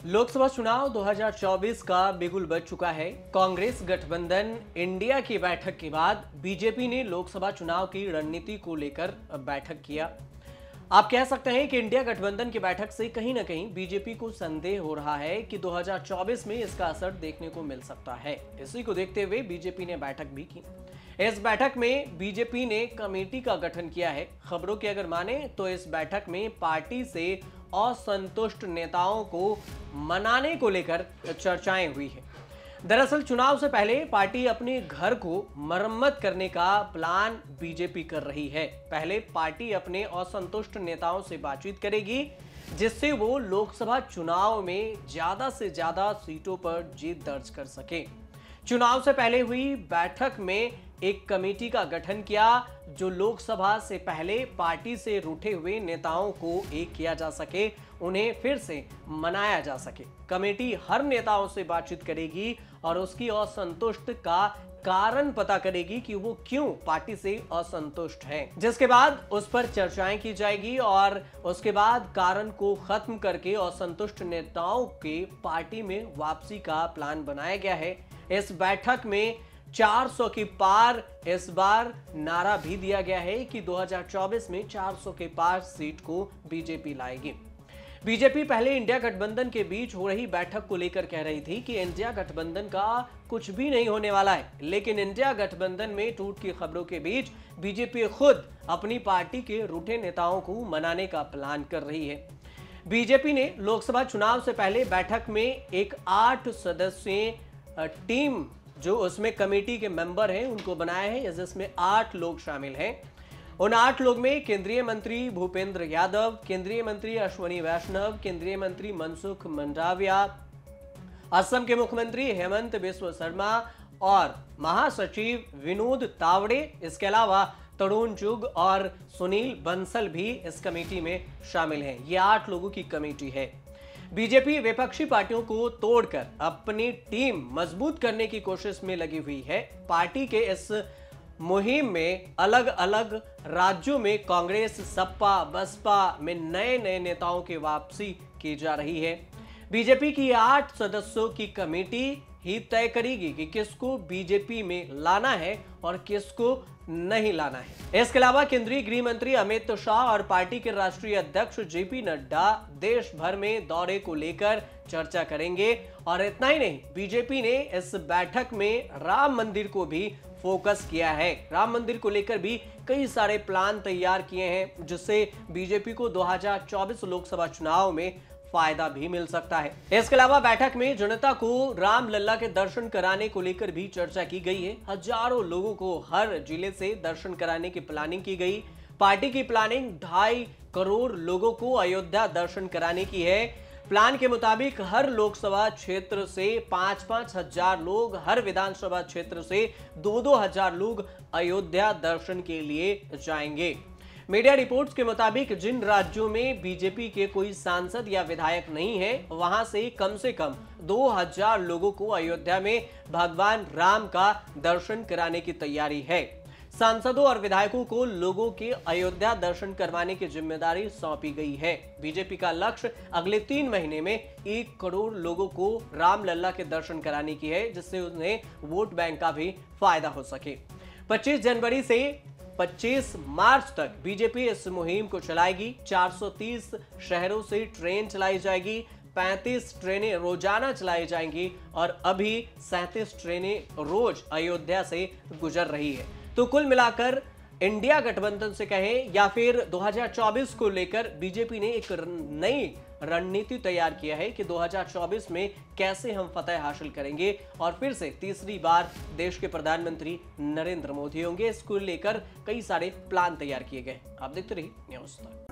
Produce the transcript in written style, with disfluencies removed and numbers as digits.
लोकसभा चुनाव 2024 का बिगुल बज चुका है। कांग्रेस गठबंधन इंडिया की बैठक के बाद बीजेपी ने लोकसभा चुनाव की रणनीति को लेकर बैठक किया। आप कह सकते हैं कि इंडिया गठबंधन की बैठक से कहीं ना कहीं बीजेपी को संदेह हो रहा है कि 2024 में इसका असर देखने को मिल सकता है। इसी को देखते हुए बीजेपी ने बैठक भी की। इस बैठक में बीजेपी ने कमेटी का गठन किया है। खबरों की अगर माने तो इस बैठक में पार्टी से असंतुष्ट नेताओं को मनाने को लेकर चर्चाएं हुई है। दरअसल चुनाव से पहले पार्टी अपने घर को मरम्मत करने का प्लान बीजेपी कर रही है। पहले पार्टी अपने असंतुष्ट नेताओं से बातचीत करेगी, जिससे वो लोकसभा चुनाव में ज्यादा से ज्यादा सीटों पर जीत दर्ज कर सके। चुनाव से पहले हुई बैठक में एक कमेटी का गठन किया, जो लोकसभा से पहले पार्टी से रूठे हुए नेताओं को एक किया जा सके, उन्हें फिर से मनाया जा सके। कमेटी हर नेताओं से बातचीत करेगी और उसकी असंतुष्ट का कारण पता करेगी कि वो क्यों पार्टी से असंतुष्ट है, जिसके बाद उस पर चर्चाएं की जाएगी और उसके बाद कारण को खत्म करके असंतुष्ट नेताओं के पार्टी में वापसी का प्लान बनाया गया है। इस बैठक में 400 की पार इस बार नारा भी दिया गया है कि 2024 में 400 के पार सीट को बीजेपी लाएगी। बीजेपी पहले इंडिया गठबंधन के बीच हो रही बैठक को लेकर कह रही थी कि इंडिया गठबंधन का कुछ भी नहीं होने वाला है, लेकिन इंडिया गठबंधन में टूट की खबरों के बीच बीजेपी खुद अपनी पार्टी के रूठे नेताओं को मनाने का प्लान कर रही है। बीजेपी ने लोकसभा चुनाव से पहले बैठक में एक 8 सदस्यीय टीम, जो उसमें कमेटी के मेंबर हैं, उनको बनाया है, जिसमें 8 लोग शामिल हैं। उन 8 लोग में केंद्रीय मंत्री भूपेंद्र यादव, केंद्रीय मंत्री अश्विनी वैष्णव, केंद्रीय मंत्री मनसुख मंडाविया, असम के मुख्यमंत्री हेमंत बिस्वा शर्मा और महासचिव विनोद तावड़े। इसके अलावा तरुण चुग और सुनील बंसल भी इस कमेटी में शामिल हैं। ये 8 लोगों की कमेटी है। बीजेपी विपक्षी पार्टियों को तोड़कर अपनी टीम मजबूत करने की कोशिश में लगी हुई है। पार्टी के इस मुहिम में अलग अलग राज्यों में कांग्रेस, सपा, बसपा में नए नए नेताओं की वापसी की जा रही है। बीजेपी की 8 सदस्यों की कमेटी ही तय करेगी कि किसको बीजेपी में लाना है और किसको नहीं लाना है। इसके अलावा केंद्रीय गृह मंत्री अमित शाह और पार्टी के राष्ट्रीय अध्यक्ष जेपी नड्डा देश भर में दौरे को लेकर चर्चा करेंगे। और इतना ही नहीं, बीजेपी ने इस बैठक में राम मंदिर को भी फोकस किया है। राम मंदिर को लेकर भी कई सारे प्लान तैयार किए हैं, जिससे बीजेपी को 2024 लोकसभा चुनाव में फायदा भी मिल सकता है। इसके अलावा बैठक में जनता को राम लल्ला के दर्शन कराने को लेकर भी चर्चा की गई है। हजारों लोगों को हर जिले से दर्शन कराने की प्लानिंग की गई। पार्टी की प्लानिंग 2.5 करोड़ लोगों को अयोध्या दर्शन कराने की है। प्लान के मुताबिक हर लोकसभा क्षेत्र से 5-5 हजार लोग, हर विधानसभा क्षेत्र से 2-2 हजार लोग अयोध्या दर्शन के लिए जाएंगे। मीडिया रिपोर्ट्स के मुताबिक जिन राज्यों में बीजेपी के कोई सांसद या विधायक नहीं है, वहां से कम 2000 लोगों को अयोध्या में भगवान राम का दर्शन कराने की तैयारी है। सांसदों और विधायकों को लोगों के अयोध्या दर्शन करवाने की जिम्मेदारी सौंपी गई है। बीजेपी का लक्ष्य अगले 3 महीने में 1 करोड़ लोगों को राम लल्ला के दर्शन कराने की है, जिससे उन्हें वोट बैंक का भी फायदा हो सके। 25 जनवरी से 25 मार्च तक बीजेपी इस मुहिम को चलाएगी। 430 शहरों से ट्रेन चलाई जाएगी। 35 ट्रेनें रोजाना चलाई जाएंगी और अभी 37 ट्रेनें रोज अयोध्या से गुजर रही है। तो कुल मिलाकर इंडिया गठबंधन से कहें या फिर 2024 को लेकर बीजेपी ने एक नई रणनीति तैयार किया है कि 2024 में कैसे हम फतह हासिल करेंगे और फिर से तीसरी बार देश के प्रधानमंत्री नरेंद्र मोदी होंगे। इसको लेकर कई सारे प्लान तैयार किए गए। आप देखते रहिए न्यूज़ तक।